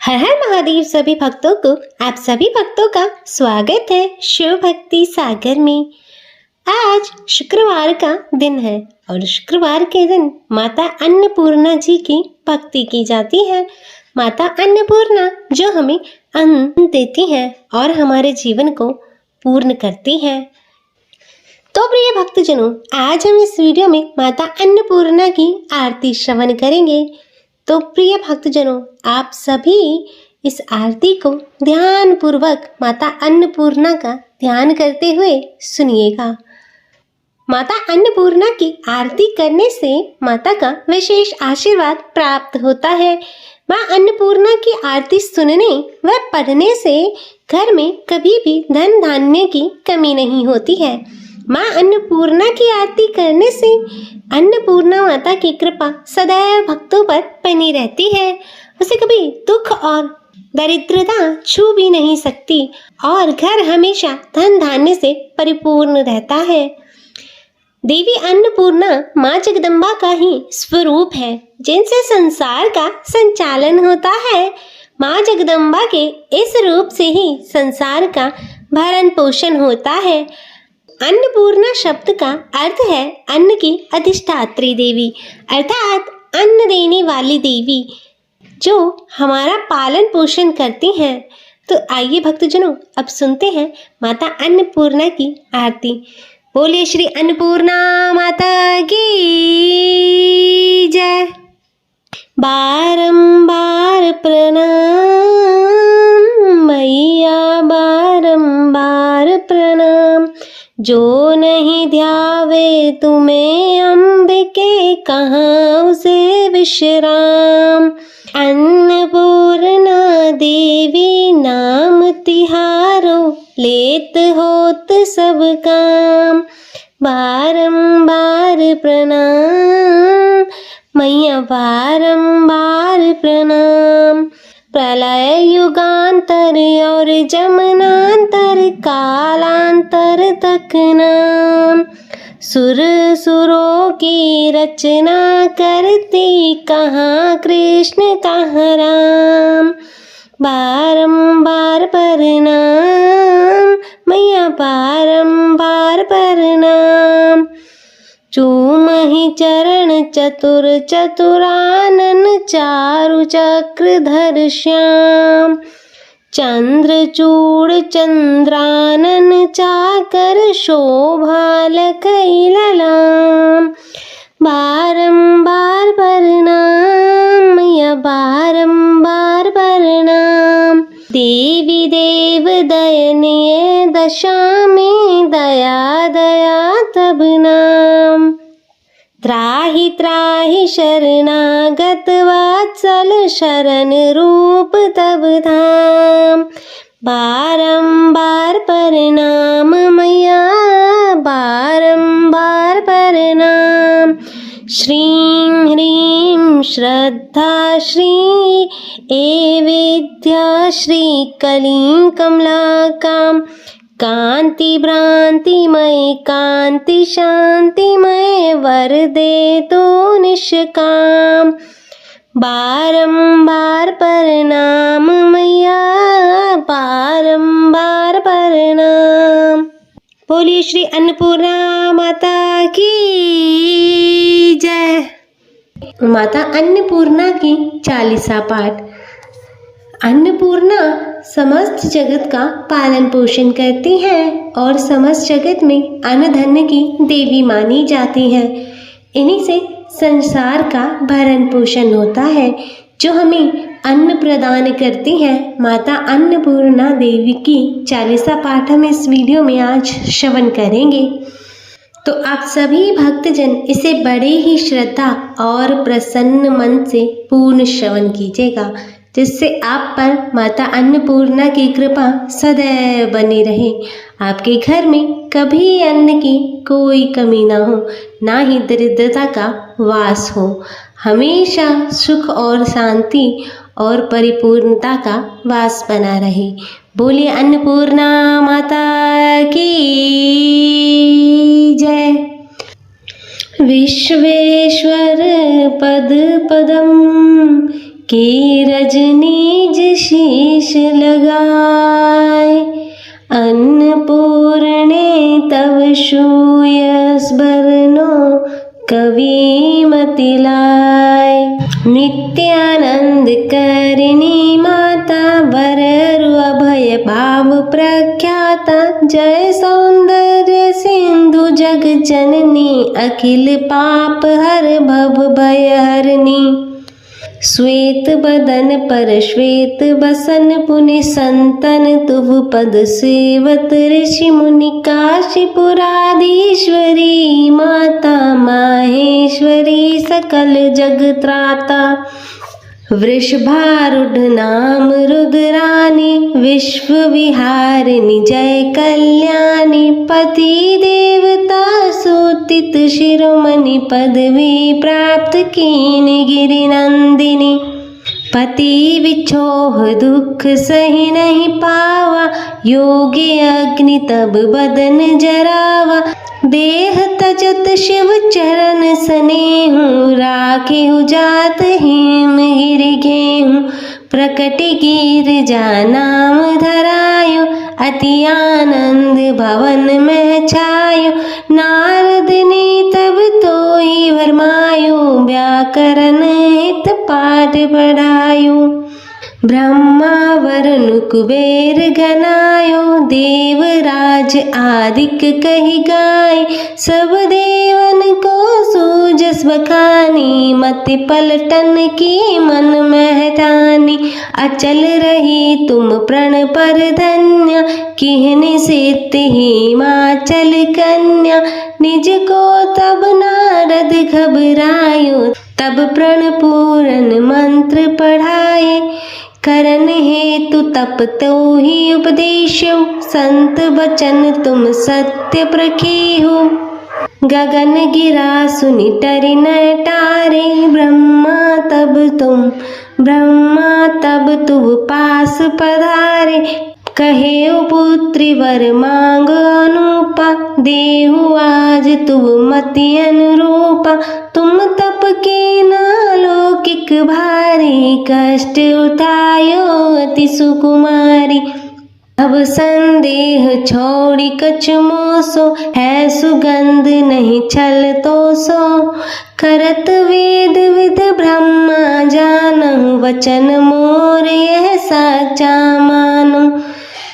हर हर महादेव सभी भक्तों को आप सभी भक्तों का स्वागत है शिव भक्ति सागर में। आज शुक्रवार का दिन है और शुक्रवार के दिन माता अन्नपूर्णा जी की भक्ति की जाती है। माता अन्नपूर्णा जो हमें अन्न देती है और हमारे जीवन को पूर्ण करती है। तो प्रिय भक्तजनों, आज हम इस वीडियो में माता अन्नपूर्णा की आरती श्रवण करेंगे। तो प्रिय भक्तजनों, आप सभी इस आरती को ध्यान पूर्वक माता अन्नपूर्णा का ध्यान करते हुए सुनिएगा। माता अन्नपूर्णा की आरती करने से माता का विशेष आशीर्वाद प्राप्त होता है। मां अन्नपूर्णा की आरती सुनने व पढ़ने से घर में कभी भी धन धान्य की कमी नहीं होती है। मां अन्नपूर्णा की आरती करने से अन्नपूर्णा माता की कृपा सदैव भक्तों पर बनी रहती है। उसे कभी दुख और दरिद्रता छू भी नहीं सकती और घर हमेशा धन धान्य से परिपूर्ण रहता है। देवी अन्नपूर्णा मां जगदम्बा का ही स्वरूप है, जिनसे संसार का संचालन होता है। मां जगदम्बा के इस रूप से ही संसार का भरण पोषण होता है। अन्नपूर्णा शब्द का अर्थ है अन्न की अधिष्ठात्री देवी, अर्थात अन्न देने वाली देवी जो हमारा पालन पोषण करती हैं। तो आइए भक्तजनों, अब सुनते हैं माता अन्नपूर्णा की आरती। बोले श्री अन्नपूर्णा माता की जय। बारंबार प्रणाम मैया, बारंबार प्रणाम। जो नहीं ध्यावे तुम्हें अंबिके, कहाँ उसे विश्राम। अन्नपूर्णा देवी नाम तिहारो, लेत होत सब काम। बारंबार प्रणाम मैया, बारंबार प्रणाम। प्रलय युगांतर और जमनांतर, कालांतर तक नाम। सुर सुरों की रचना करती, कहाँ कृष्ण कहाँ राम। बारंबार प्रणाम मैया, बारंबार प्रणाम। चूमहि चरण चतुर चतुरानन, चारु चक्रधर श्याम। चंद्रचूड़ चंद्रानन, चाकर शोभा लखई ललाम। बारंबार प्रणाम मैया, बारंबार प्रणाम। देवी देव दयनीय दशा में, दया दया तब नाम। त्राहि त्राहि शरणागत वात्सल, शरण रूप तब धाम। बारंबार प्रणाम मैया, बारंबार प्रणाम। श्रीं ह्रीं श्रद्धा श्री ए विद्या, श्री कलीं कमलाकां। कांति भ्रांतिमय कांति शांतिमय, वर दे तो निष्काम। बारंबार प्रणाम मैया, बारंबार प्रणाम। बोलिए श्री अन्नपूर्णा माता की जय। माता अन्नपूर्णा की चालीसा पाठ। अन्नपूर्णा समस्त जगत का पालन पोषण करती हैं और समस्त जगत में अन्न धन्य की देवी मानी जाती हैं। इन्हीं से संसार का भरण पोषण होता है। जो हमें अन्न प्रदान करती हैं माता अन्नपूर्णा देवी की चालीसा पाठ हम इस वीडियो में आज श्रवण करेंगे। तो आप सभी भक्तजन इसे बड़े ही श्रद्धा और प्रसन्न मन से पूर्ण श्रवण कीजिएगा, जिससे आप पर माता अन्नपूर्णा की कृपा सदैव बनी रहे। आपके घर में कभी अन्न की कोई कमी ना हो, ना ही दरिद्रता का वास हो। हमेशा सुख और शांति और परिपूर्णता का वास बना रहे। बोलिए अन्नपूर्णा माता की जय। विश्वेश्वर पद पदम, के रजनीज शीश लगाए। अन्नपूर्णे तव श्रूयस बरनो कवि मति लाए। नित्यानंद करिणी माता वररु अभय भाव प्रख्याता। जय सौंदर्य सिंधु जग जननी अखिल पाप हर भव भय हरनी। श्वेत बदन पर श्वेत बसन पुनि संतन तुव पद सेवत ऋषि मुनि। काशीपुराधीश्वरी माता माहेश्वरी सकल जग त्राता। वृषभारूढ़ नाम रुद्रानी विश्व विहारिणी जय कल्याणी। पति देवता सूतित शिरोमणि पदवी प्राप्त कीनि गिरि नंदिनी। पति विछोह दुख सही नहीं पावा योगी अग्नि तब बदन जरावा। देह तजत शिव चरण स्नेहु राखेहु जात हिम गिरि घेहु। प्रकट गिरिजा नाम धरायो अति आनंद भवन में छायो। नारद ने तब तो ही भरमायो व्याकरण हित पाठ पढ़ायो। ब्रह्मा वरुण कुबेर गनायो देवराज आदिक कही गाय। सब देवन को सूझस बखानी मति पलटन की मन महठानी। अचल रही तुम प्रण पर धन्य किहनि सित हिमाचल कन्या। निज को तब नारद घबरायो तब प्रण पूरन मंत्र पढ़ाए। करन हेतु तप तो ही उपदेशो संत वचन तुम सत्य प्रखेहु। गगन गिरा सुनि टरि न टारे ब्रह्मा तब तुम पास पधारे। कहे पुत्री वर मांग अनुपा देहु आज तुम मति अनुरूपा। तुम तप के नालौकिक भारी कष्ट उठायो अति सुकुमारी। अब संदेह छोड़ी कछ मोसो है सुगंध नहीं छल तो सो। करत वेद विद ब्रह्मा जानहु वचन मोर यह साचा मानो।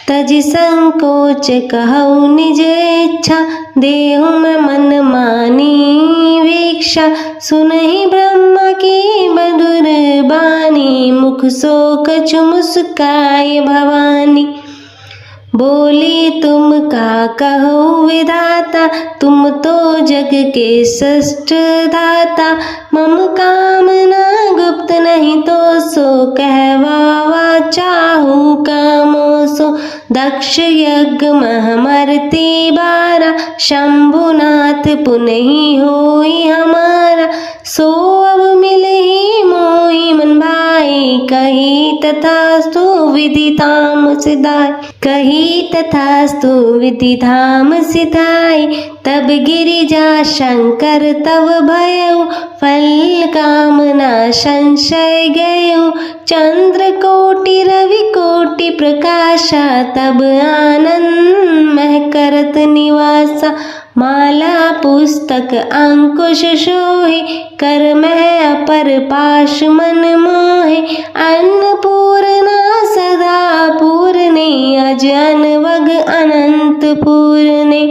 तज संकोच कहु निज इच्छा देहु में मन मानी वीक्षा। सुनहि ब्रह्मा की मधुर बानी मुख सो कछु मुस्काय भवानी। बोली तुम का कहो विधाता तुम तो जग के षष्ठ धाता। मम कामना गुप्त नहीं तो सो कहवावा चाहू कामो सो। दक्ष यज्ञ महमरती बारा शंभुनाथ पुनहि होई हमारा। सो अब मिलहि मोहि मन भाई कही तथास्तु विधि धाम सिधाई। कही तथास्तु विधि धाम सिधाई। तब गिरिजा शंकर तव भयउ फल कामना संशय गयउ। चंद्र कोटि रवि कोटि प्रकाशा तब आनंद मह करत निवासा। माला पुस्तक अंकुश सोहे कर मह अपर पाश मन मोहे। अन्नपूर्णा सदा पूर्णे अजन वग अनंत पूर्णे।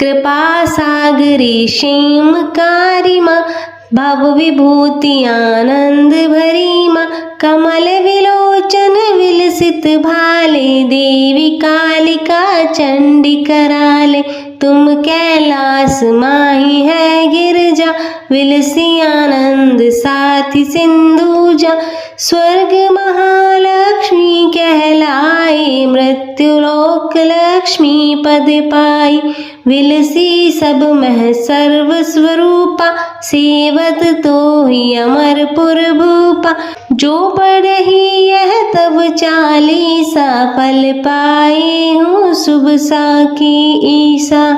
कृपा सागरी क्षेम कारी माँ भव विभूति आनंद भरी माँ। कमल विलोचन विलसित भाले देवी कालिका चंडी कराले। तुम कैलास माही है गिरजा विलसी आनंद साथी सिंधुजा। स्वर्ग महालक्ष्मी कहलाई मृत्युलोक लक्ष्मी पद पाई। विलसी सब मह सर्व स्वरूपा सेवत तो ही अमरपुर भूपा। जो पढ़ही यह तब चालीसा फल पाए हूँ शुभ साखी ईसा।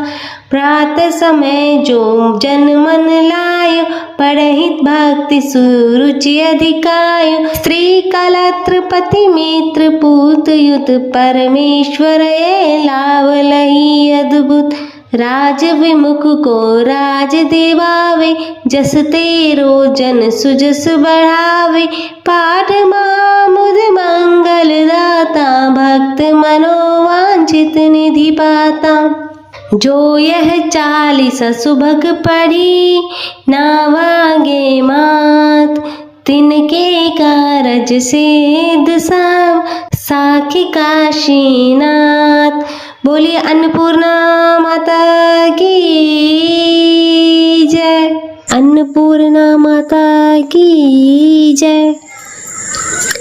प्रातः समय जो जन मन लायो, पढ़हित भक्ति सुरुचि अधिकायो। स्त्री कलत्र पति मित्र पूत युत, परमेश्वर ये लाभ लही अद्भुत। राज विमुख को राज देवावे, जस तेरो जन सुजस बढ़ावे। पाठ महामुद मंगल दाता, भक्त मनोवांछित निधि पाता। जो यह 40 सुभग पढ़ी, ना वागे मात। तिनके कारज सिद्ध सब, साखी काशीनाथ। बोलिए अन्नपूर्णा माता की जय। अन्नपूर्णा माता की जय।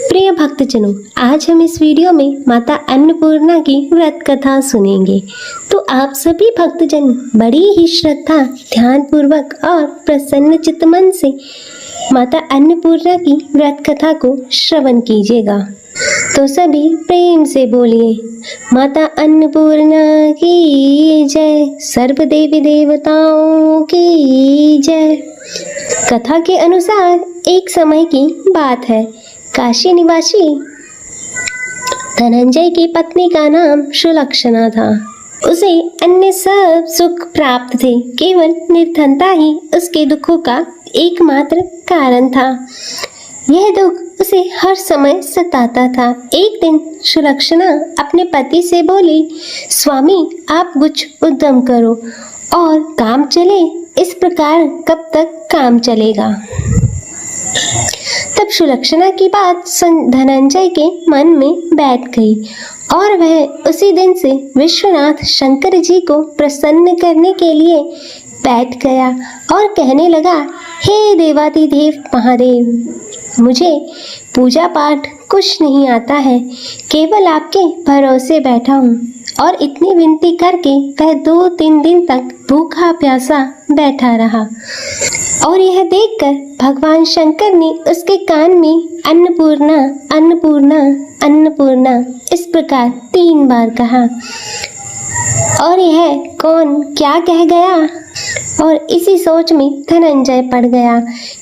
प्रिय भक्तजनों, आज हम इस वीडियो में माता अन्नपूर्णा की व्रत कथा सुनेंगे। तो आप सभी भक्तजन बड़ी ही श्रद्धा, ध्यान पूर्वक और प्रसन्न चित्त मन से माता अन्नपूर्णा की व्रत कथा को श्रवण कीजिएगा। तो सभी प्रेम से बोलिए माता अन्नपूर्णा की जय, सर्व देवी देवताओं की जय। कथा के अनुसार एक समय की बात है। काशी निवासी धनंजय की पत्नी का नाम सुलक्षणा था। उसे अन्य सब सुख प्राप्त थे, केवल निर्धनता ही उसके दुखों का एकमात्र कारण था। यह दुख उसे हर समय सताता था। एक दिन सुलक्षणा अपने पति से बोली, स्वामी आप कुछ उद्यम करो और काम चले। इस प्रकार कब तक काम चलेगा? तब सुलक्षणा की बात धनंजय के मन में बैठ गई और वह उसी दिन से विश्वनाथ शंकर जी को प्रसन्न करने के लिए बैठ गया और कहने लगा, हे देवाधिदेव महादेव, मुझे पूजा पाठ कुछ नहीं आता है, केवल आपके भरोसे बैठा हूँ। और इतनी विनती करके वह 2-3 दिन तक भूखा प्यासा बैठा रहा। और यह देखकर भगवान शंकर ने उसके कान में अन्नपूर्णा अन्नपूर्णा अन्नपूर्णा इस प्रकार 3 बार कहा। और यह कौन क्या कह गया? और इसी सोच में धनंजय पड़ गया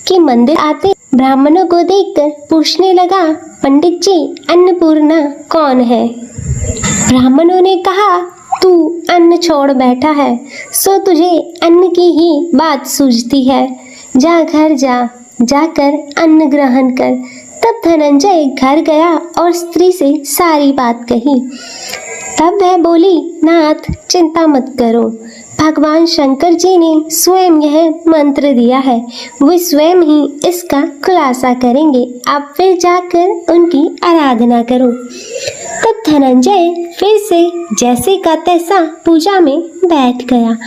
कि मंदिर आते ब्राह्मणों को देखकर पूछने लगा, पंडित जी अन्नपूर्णा कौन है? ब्राह्मणों ने कहा, तू अन्न छोड़ बैठा है, सो तुझे अन्न की ही बात सूझती है। जा घर जा, जाकर अन्न ग्रहण कर। तब धनंजय घर गया और स्त्री से सारी बात कही। तब वह बोली, नाथ चिंता मत करो, भगवान शंकर जी ने स्वयं यह मंत्र दिया है, वे स्वयं ही इसका खुलासा करेंगे। आप फिर जाकर उनकी आराधना करो। तब धनंजय फिर से जैसे का तैसा पूजा में बैठ गया।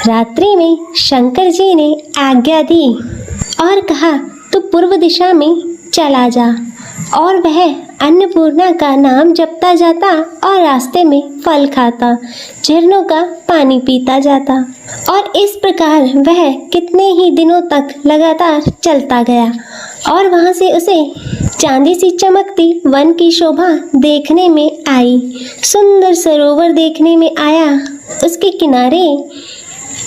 रात्रि में शंकर जी ने आज्ञा दी और कहा, तू पूर्व दिशा में चला जा। और वह अन्नपूर्णा का नाम जपता जाता और रास्ते में फल खाता, झरनों का पानी पीता जाता। और इस प्रकार वह कितने ही दिनों तक लगातार चलता गया। और वहाँ से उसे चांदी सी चमकती वन की शोभा देखने में आई। सुंदर सरोवर देखने में आया। उसके किनारे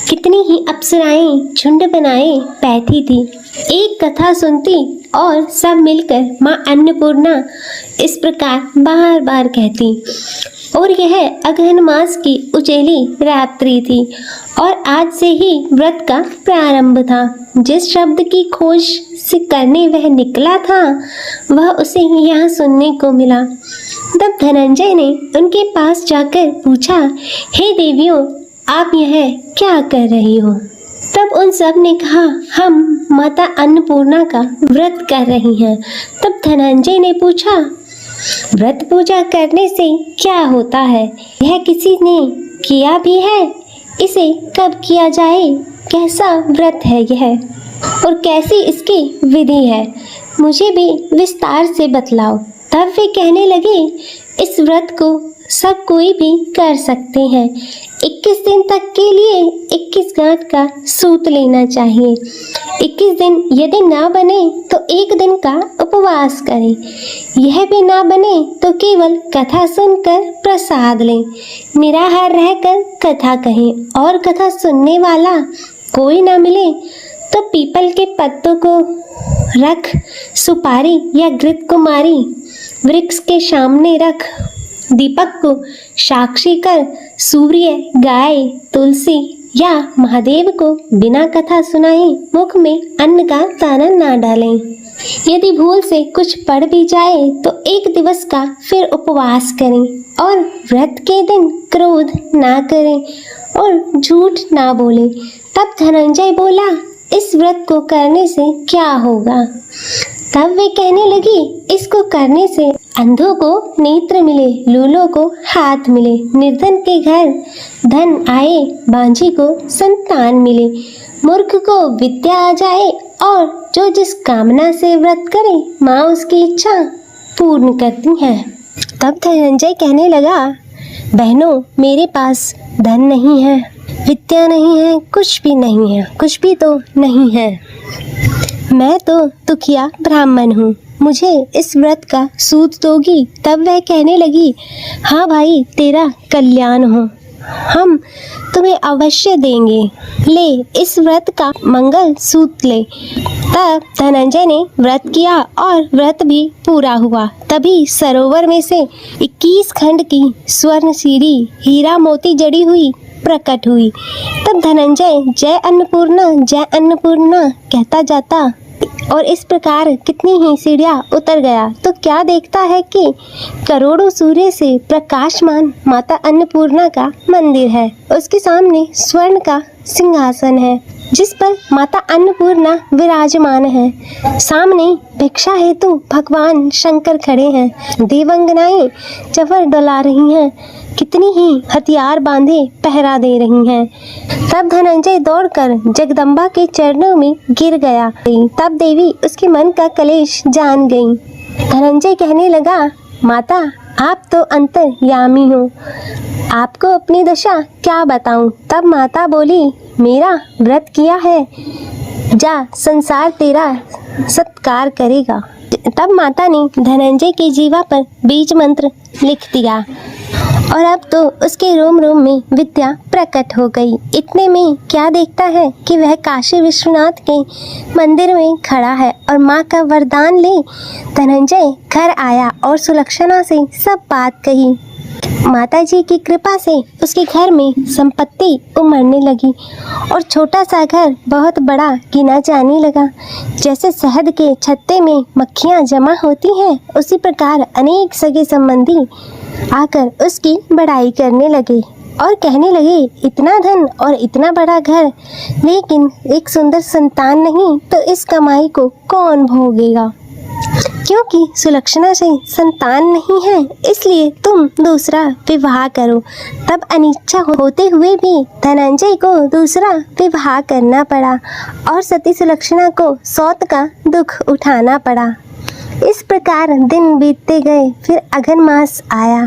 कितनी ही अप्सराएं झुंड बनाए बैठी थी। एक कथा सुनती और सब मिलकर माँ अन्नपूर्णा इस प्रकार बार बार कहती। और यह अगहन मास की उचेली रात्रि थी और आज से ही व्रत का प्रारंभ था। जिस शब्द की खोज से करने वह निकला था, वह उसे यहाँ सुनने को मिला। तब धनंजय ने उनके पास जाकर पूछा, हे देवियों, आप यह क्या कर रही हो? तब उन सब ने कहा, हम माता अन्नपूर्णा का व्रत कर रही हैं। तब धनंजय ने पूछा, व्रत पूजा करने से क्या होता है? यह किसी ने किया भी है? इसे कब किया जाए? कैसा व्रत है यह और कैसी इसकी विधि है? मुझे भी विस्तार से बतलाओ। तब वे कहने लगे, इस व्रत को सब कोई भी कर सकते हैं। 21 दिन तक के लिए 21 गांठ का सूत लेना चाहिए। 21 दिन यदि ना बने तो एक दिन का उपवास करें। यह भी ना बने तो केवल कथा सुनकर प्रसाद लें। निराहार रहकर कथा कहें और कथा सुनने वाला कोई ना मिले तो पीपल के पत्तों को रख सुपारी या घृत कुमारी वृक्ष के सामने रख दीपक को साक्षी कर सूर्य, गाय, तुलसी या महादेव को बिना कथा सुनाए मुख में अन्न का दाना ना डालें। यदि भूल से कुछ पड़ भी जाए तो 1 दिवस का फिर उपवास करें और व्रत के दिन क्रोध ना करें और झूठ ना बोलें। तब धनंजय बोला, इस व्रत को करने से क्या होगा? तब वे कहने लगी, इसको करने से अंधों को नेत्र मिले, लूलों को हाथ मिले, निर्धन के घर धन आए, बांझी को संतान मिले, मूर्ख को विद्या आ जाए और जो जिस कामना से व्रत करे माँ उसकी इच्छा पूर्ण करती है। तब धनंजय कहने लगा, बहनों, मेरे पास धन नहीं है, विद्या नहीं है, कुछ भी नहीं है, कुछ भी तो नहीं है। मैं तो दुखिया ब्राह्मण हूँ, मुझे इस व्रत का सूत दोगी? तब वह कहने लगी, हाँ भाई, तेरा कल्याण हो, हम तुम्हें अवश्य देंगे, ले इस व्रत का मंगल सूत ले। तब धनंजय ने व्रत किया और व्रत भी पूरा हुआ। तभी सरोवर में से 21 खंड की स्वर्ण सीढ़ी हीरा मोती जड़ी हुई प्रकट हुई। तब धनंजय जय अन्नपूर्णा कहता जाता और इस प्रकार कितनी ही सीढ़ियां उतर गया तो क्या देखता है कि करोड़ों सूर्य से प्रकाशमान माता अन्नपूर्णा का मंदिर है। उसके सामने स्वर्ण का सिंहासन है जिस पर माता अन्नपूर्णा विराजमान है। सामने भिक्षा हेतु भगवान शंकर खड़े हैं। देवांगनाएं जफर डला रही हैं, कितनी ही हथियार बांधे पहरा दे रही हैं। तब धनंजय दौड़कर जगदम्बा के चरणों में गिर गया। तब देवी उसके मन का कलेश जान गई। धनंजय कहने लगा, माता, आप तो अंतर्यामी हो, आपको अपनी दशा क्या बताऊं? तब माता बोली, मेरा व्रत किया है, जा, संसार तेरा सत्कार करेगा। तब माता ने धनंजय के जीवा पर बीज मंत्र लिख दिया और अब तो उसके रोम रोम में विद्या प्रकट हो गई। इतने में क्या देखता है कि वह काशी विश्वनाथ के मंदिर में खड़ा है और माँ का वरदान ले धनंजय घर आया और सुलक्षणा से सब बात कही। माता जी की कृपा से उसके घर में संपत्ति उमड़ने लगी और छोटा सा घर बहुत बड़ा गिना जाने लगा। जैसे शहद के छत्ते में मक्खियाँ जमा होती हैं, उसी प्रकार अनेक सगे संबंधी आकर उसकी बड़ाई करने लगे और कहने लगे, इतना धन और इतना बड़ा घर, लेकिन एक सुंदर संतान नहीं, तो इस कमाई को कौन भोगेगा? क्योंकि सुलक्षणा से संतान नहीं है, इसलिए तुम दूसरा विवाह करो। तब अनिच्छा होते हुए भी धनंजय को दूसरा विवाह करना पड़ा और सती सुलक्षणा को सौत का दुख उठाना पड़ा। इस प्रकार दिन बीतते गए। फिर अघन मास आया।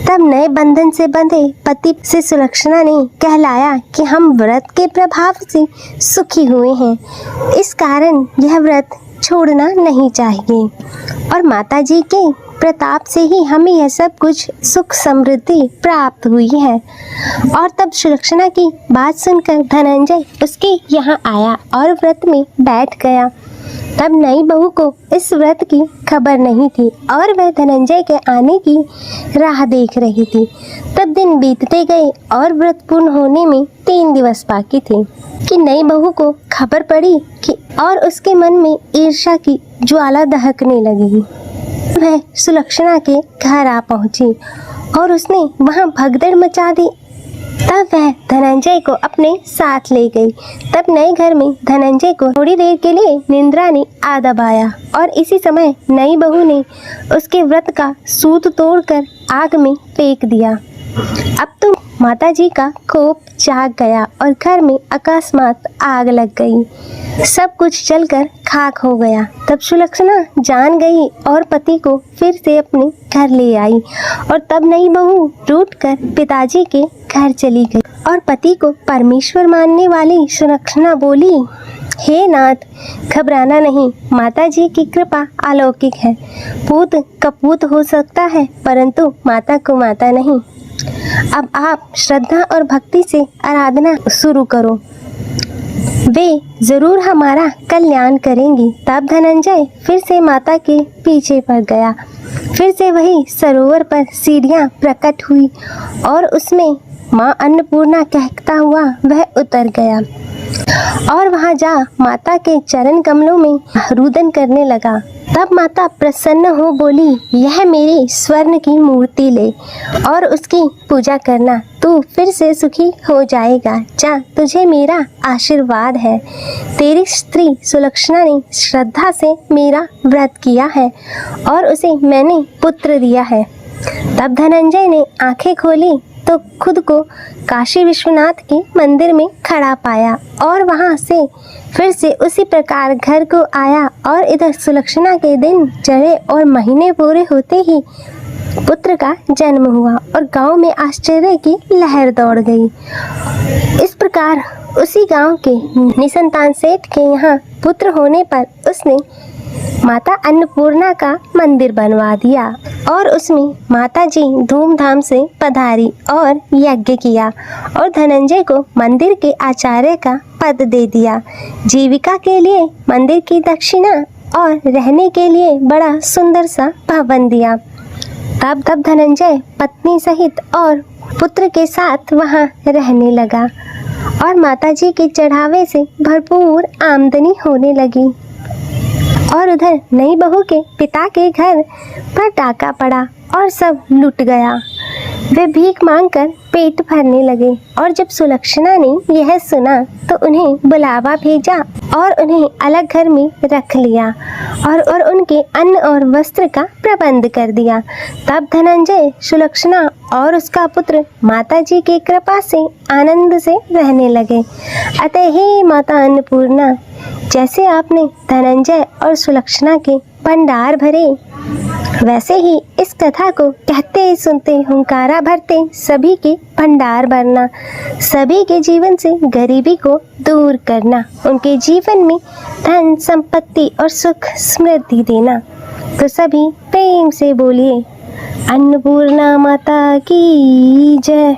तब नए बंधन से बंधे पति से सुलक्षणा ने कहलाया कि हम व्रत के प्रभाव से सुखी हुए हैं, इस कारण यह व्रत छोड़ना नहीं चाहिए और माता जी के प्रताप से ही हमें यह सब कुछ सुख समृद्धि प्राप्त हुई है। और तब सुलक्षणा की बात सुनकर धनंजय उसके यहाँ आया और व्रत में बैठ गया। तब नई बहू को इस व्रत की खबर नहीं थी और वह धनंजय के आने की राह देख रही थी। तब दिन बीतते गए और व्रत पूर्ण होने में 3 दिवस बाकी थे कि नई बहू को खबर पड़ी कि और उसके मन में ईर्ष्या की ज्वाला दहकने लगी। वह सुलक्षणा के घर आ पहुंची और उसने वहां भगदड़ मचा दी। तब वह धनंजय को अपने साथ ले गई। तब नए घर में धनंजय को थोड़ी देर के लिए निंद्रा ने आ दबाया और इसी समय नई बहू ने उसके व्रत का सूत तोड़कर आग में फेंक दिया। अब तो माता जी का कोप जाग गया और घर में अकस्मात आग लग गई। सब कुछ जलकर खाक हो गया। तब सुलक्षणा जान गई और पति को फिर से अपने घर ले आई और तब नई बहू रूठ कर पिताजी के घर चली गई और पति को परमेश्वर मानने वाली सुलक्षणा बोली, हे नाथ, घबराना नहीं, माता जी की कृपा अलौकिक है। पूत कपूत हो सकता है परंतु माता को माता नहीं। अब आप श्रद्धा और भक्ति से आराधना शुरू करो, वे जरूर हमारा कल्याण करेंगी। तब धनंजय फिर से माता के पीछे पड़ गया। फिर से वही सरोवर पर सीढ़ियाँ प्रकट हुई और उसमें माँ अन्नपूर्णा कहता हुआ वह उतर गया और वहां जा माता के चरण कमलों में रुदन करने लगा। तब माता प्रसन्न हो बोली, यह मेरी स्वर्ण की मूर्ति ले और उसकी पूजा करना, तू फिर से सुखी हो जाएगा। जा, तुझे मेरा आशीर्वाद है। तेरी स्त्री सुलक्षणा ने श्रद्धा से मेरा व्रत किया है और उसे मैंने पुत्र दिया है। तब धनंजय ने आंखें खोली तो खुद को काशी विश्वनाथ के मंदिर में खड़ा पाया और वहां से फिर से उसी प्रकार घर को आया और इधर सुलक्षणा के दिन चढ़े और महीने पूरे होते ही पुत्र का जन्म हुआ और गांव में आश्चर्य की लहर दौड़ गई। इस प्रकार उसी गांव के निसंतान सेठ के यहाँ पुत्र होने पर उसने माता अन्नपूर्णा का मंदिर बनवा दिया और उसमें माता जी धूमधाम से पधारी और यज्ञ किया और धनंजय को मंदिर के आचार्य का पद दे दिया। जीविका के लिए मंदिर की दक्षिणा और रहने के लिए बड़ा सुंदर सा भवन दिया। तब धनंजय पत्नी सहित और पुत्र के साथ वहां रहने लगा और माता जी के चढ़ावे से भरपूर आमदनी होने लगी। और उधर नई बहू के पिता के घर पर डाका पड़ा और सब लूट गया। वे भीख मांगकर पेट भरने लगे और जब सुलक्षणा ने यह सुना तो उन्हें बुलावा भेजा और उन्हें अलग घर में रख लिया और उनके अन्न और वस्त्र का प्रबंध कर दिया। तब धनंजय, सुलक्षणा और उसका पुत्र माता जी की कृपा से आनंद से रहने लगे। अतः हे माता अन्नपूर्णा, जैसे आपने धनंजय और सुलक्षणा के भंडार भरे, वैसे ही इस कथा को कहते सुनते हुंकारा भरते सभी के भंडार भरना, सभी के जीवन से गरीबी को दूर करना, उनके जीवन में धन संपत्ति और सुख समृद्धि देना। तो सभी प्रेम से बोलिए, अन्नपूर्णा माता की जय।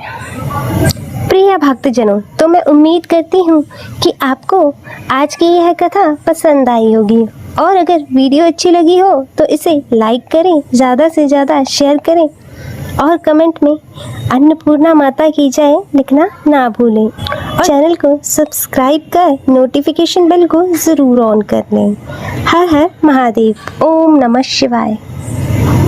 प्रिय भक्तजनों, तो मैं उम्मीद करती हूँ कि आपको आज की यह कथा पसंद आई होगी और अगर वीडियो अच्छी लगी हो तो इसे लाइक करें, ज़्यादा से ज़्यादा शेयर करें और कमेंट में अन्नपूर्णा माता की जय लिखना ना भूलें और चैनल को सब्सक्राइब कर नोटिफिकेशन बेल को ज़रूर ऑन कर लें। हर हर महादेव। ओम नमः शिवाय।